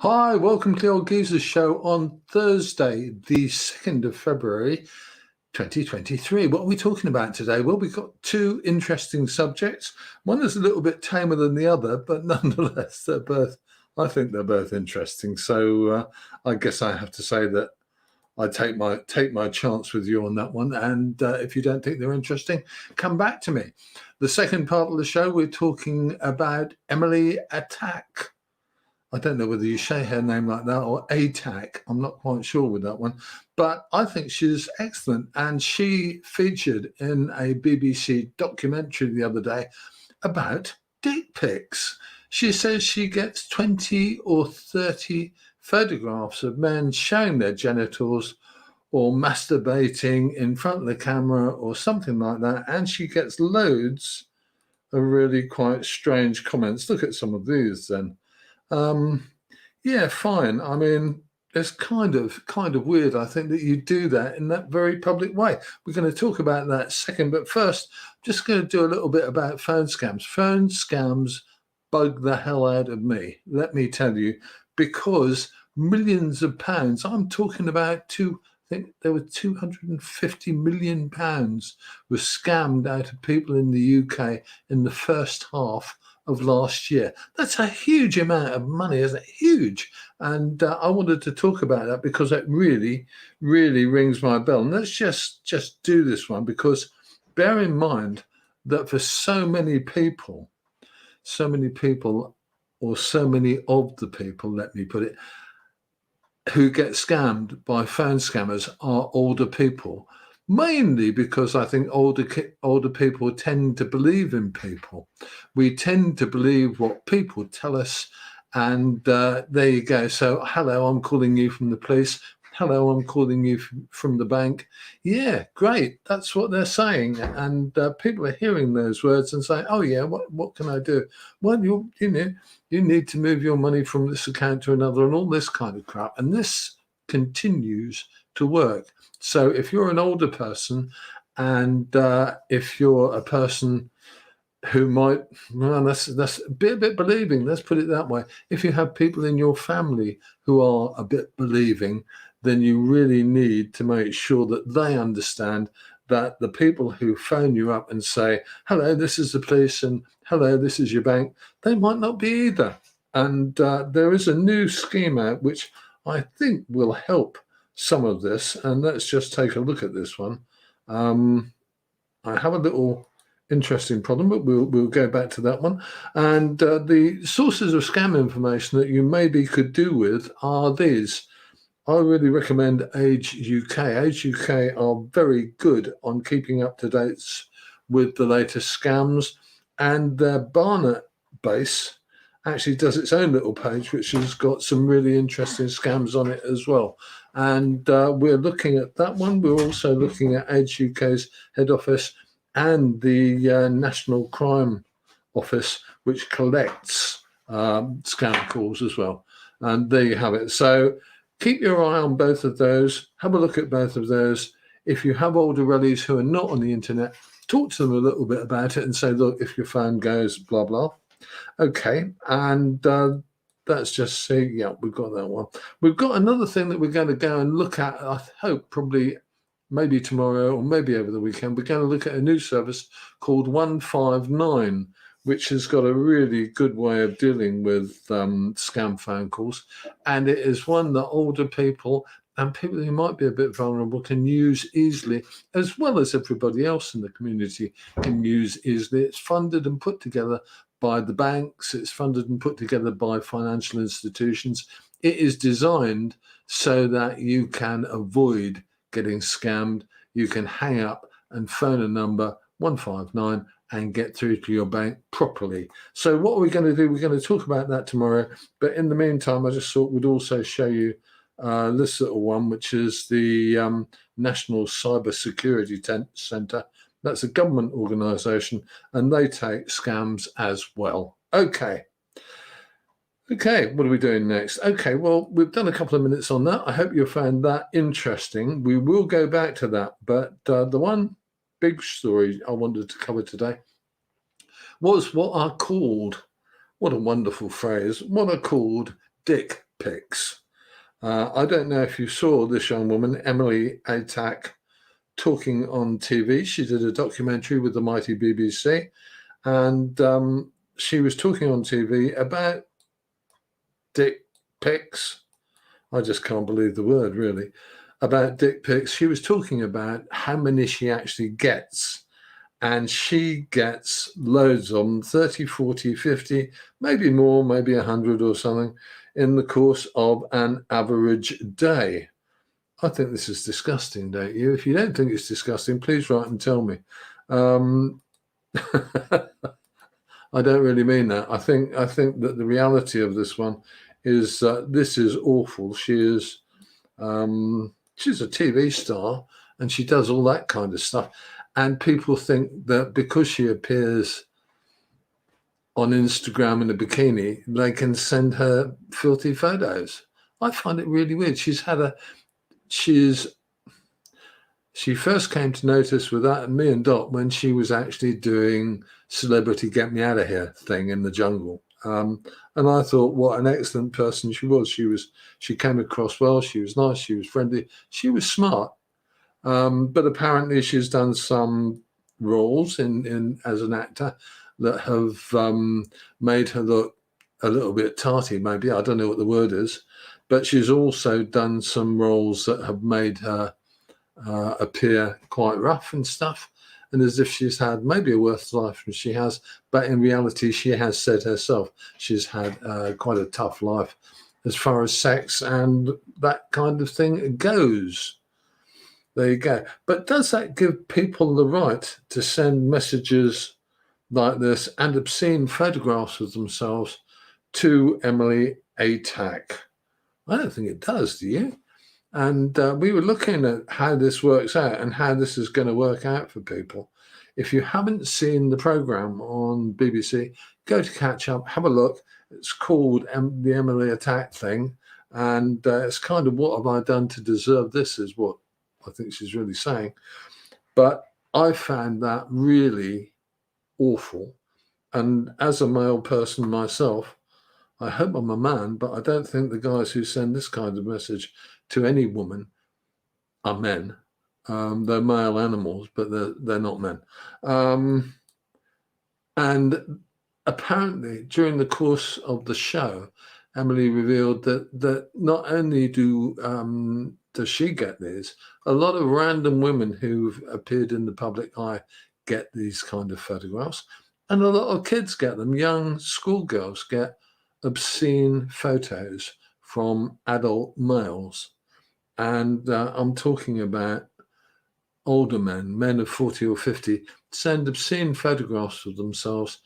Hi, welcome to the Old Geezer Show on Thursday, the 2nd of February, 2023. What are we talking about today? Well, we've got two interesting subjects. One is a little bit tamer than the other, but nonetheless, I think they're both interesting. So I guess I have to say that I take my chance with you on that one. And if you don't think they're interesting, come back to me. The second part of the show, we're talking about Emily Atack. I don't know whether you say her name like that or Atack. I'm not quite sure with that one, but I think she's excellent. And she featured in a BBC documentary the other day about dick pics. She says she gets 20 or 30 photographs of men showing their genitals or masturbating in front of the camera or something like that. And she gets loads of really quite strange comments. Look at some of these then. Um, yeah, fine. I mean, it's kind of weird, I think, that you do that in that very public way. We're going to talk about that second, but first, I'm just going to do a little bit about phone scams. Phone scams bug the hell out of me, let me tell you, because millions of pounds, I'm talking about I think there were 250 million pounds was scammed out of people in the UK in the first half of last year. That's a huge amount of money, isn't it? Huge. And I wanted to talk about that because it really, really rings my bell. And let's just do this one because bear in mind that for so many people, or so many of the people, let me put it, who get scammed by phone scammers are older people, mainly because I think older people tend to believe in people. We tend to believe what people tell us, and there you go. So, hello, I'm calling you from the police. Hello, I'm calling you from the bank. Yeah, great. That's what they're saying, and people are hearing those words and saying, "Oh yeah, what can I do?" Well, you need to move your money from this account to another and all this kind of crap. And this continues to work. So if you're an older person and if you're a person who might, well, that's a bit believing, let's put it that way. If you have people in your family who are a bit believing, then you really need to make sure that they understand that the people who phone you up and say, hello, this is the police, and hello, this is your bank, they might not be either. And there is a new scheme out which I think will help some of this. And let's just take a look at this one. I have a little interesting problem, but we'll go back to that one. And the sources of scam information that you maybe could do with are these. I really recommend Age UK. Age UK are very good on keeping up to date with the latest scams, and their Barnet base actually does its own little page, which has got some really interesting scams on it as well. And we're looking at that one. We're also looking at Age UK's head office and the National Crime Office, which collects scam calls as well. And there you have it. So keep your eye on both of those. Have a look at both of those. If you have older relatives who are not on the internet, talk to them a little bit about it and say, look, if your phone goes, blah, blah. Okay. And let's just see. Yeah, we've got that one. We've got another thing that we're going to go and look at, I hope, probably maybe tomorrow or maybe over the weekend. We're going to look at a new service called 159, which has got a really good way of dealing with scam phone calls. And it is one that older people and people who might be a bit vulnerable can use easily, as well as everybody else in the community can use easily. It's funded and put together by the banks. It's funded and put together by financial institutions. It is designed so that you can avoid getting scammed. You can hang up and phone a number 159 and get through to your bank properly. So what are we going to do? We're going to talk about that tomorrow. But in the meantime, I just thought we'd also show you this little one, which is the National Cyber Security Centre. That's a government organisation, and they take scams as well. Okay, what are we doing next? Okay, well, we've done a couple of minutes on that. I hope you found that interesting. We will go back to that. But the one big story I wanted to cover today was what are called, what a wonderful phrase, what are called dick dick-pics. I don't know if you saw this young woman, Emily Atack, talking on TV. She did a documentary with the mighty BBC, and she was talking on TV about dick pics. I just can't believe the word, really, about dick pics. She was talking about how many she actually gets, and she gets loads of them, 30, 40, 50, maybe more, maybe 100 or something, in the course of an average day. I think this is disgusting, don't you? If you don't think it's disgusting, please write and tell me. I don't really mean that. I think that the reality of this one is this is awful. She's a TV star and she does all that kind of stuff. And people think that because she appears on Instagram in a bikini, they can send her filthy photos. I find it really weird. She first came to notice with that and me and Dot when she was actually doing Celebrity Get Me Out of Here thing in the jungle. And I thought, what an excellent person she was. She came across well. She was nice. She was friendly. She was smart. But apparently she's done some roles in as an actor that have made her look a little bit tarty, maybe. I don't know what the word is. But she's also done some roles that have made her appear quite rough and stuff, and as if she's had maybe a worse life than she has, but in reality she has said herself she's had quite a tough life as far as sex and that kind of thing goes. There you go. But does that give people the right to send messages like this and obscene photographs of themselves to Emily Atack? I don't think it does, do you? And we were looking at how this works out and how this is going to work out for people. If you haven't seen the programme on BBC, go to catch up, have a look. It's called the Emily Atack thing. And it's kind of what have I done to deserve this is what I think she's really saying. But I found that really awful. And as a male person myself, I hope I'm a man, but I don't think the guys who send this kind of message to any woman are men. They're male animals, but they're not men. And apparently, during the course of the show, Emily revealed that not only does she get these, a lot of random women who've appeared in the public eye get these kind of photographs, and a lot of kids get them. Young schoolgirls get obscene photos from adult males. And I'm talking about older men of 40 or 50, send obscene photographs of themselves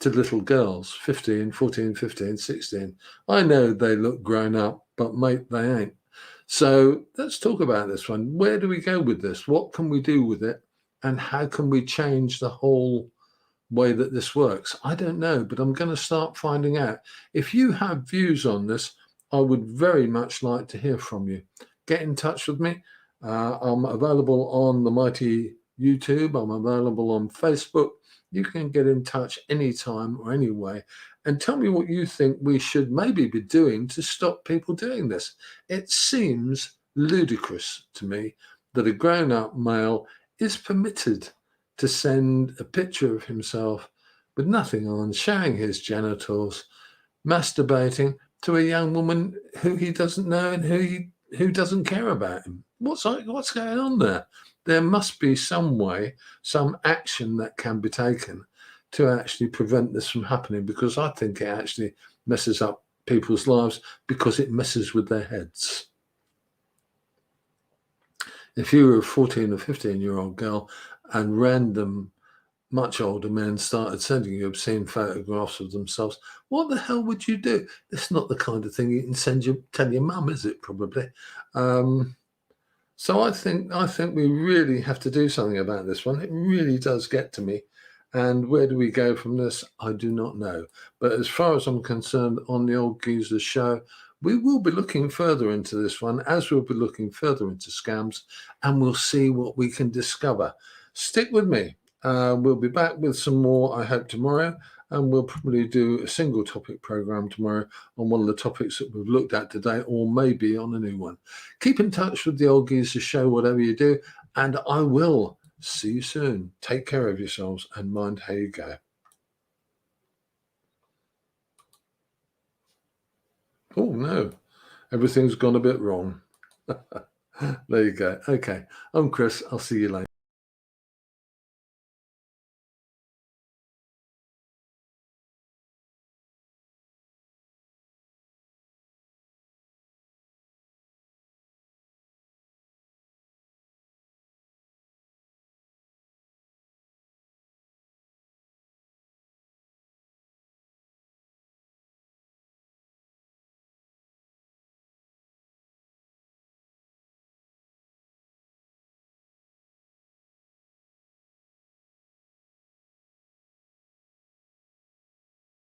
to little girls, 15, 14, 15, 16. I know they look grown up, but mate, they ain't. So let's talk about this one. Where do we go with this? What can we do with it? And how can we change the whole way that this works? I don't know, but I'm going to start finding out. If you have views on this, I would very much like to hear from you. Get in touch with me. I'm available on the mighty YouTube. I'm available on Facebook. You can get in touch anytime or any way and tell me what you think we should maybe be doing to stop people doing this. It seems ludicrous to me that a grown-up male is permitted to send a picture of himself with nothing on, showing his genitals, masturbating to a young woman who he doesn't know and who doesn't care about him. What's going on there? There must be some way, some action that can be taken to actually prevent this from happening, because I think it actually messes up people's lives because it messes with their heads. If you were a 14 or 15-year-old girl and random, much older men started sending you obscene photographs of themselves, what the hell would you do? It's not the kind of thing you can tell your mum, is it? Probably. So I think we really have to do something about this one. It really does get to me. And where do we go from this? I do not know. But as far as I'm concerned, on the Old Geezer Show, we will be looking further into this one, as we'll be looking further into scams, and we'll see what we can discover. Stick with me. We'll be back with some more, I hope, tomorrow. And we'll probably do a single topic program tomorrow on one of the topics that we've looked at today, or maybe on a new one. Keep in touch with the Old Geezer Show, whatever you do, and I will see you soon. Take care of yourselves and mind how you go. Oh, no, everything's gone a bit wrong. There you go. Okay, I'm Chris. I'll see you later.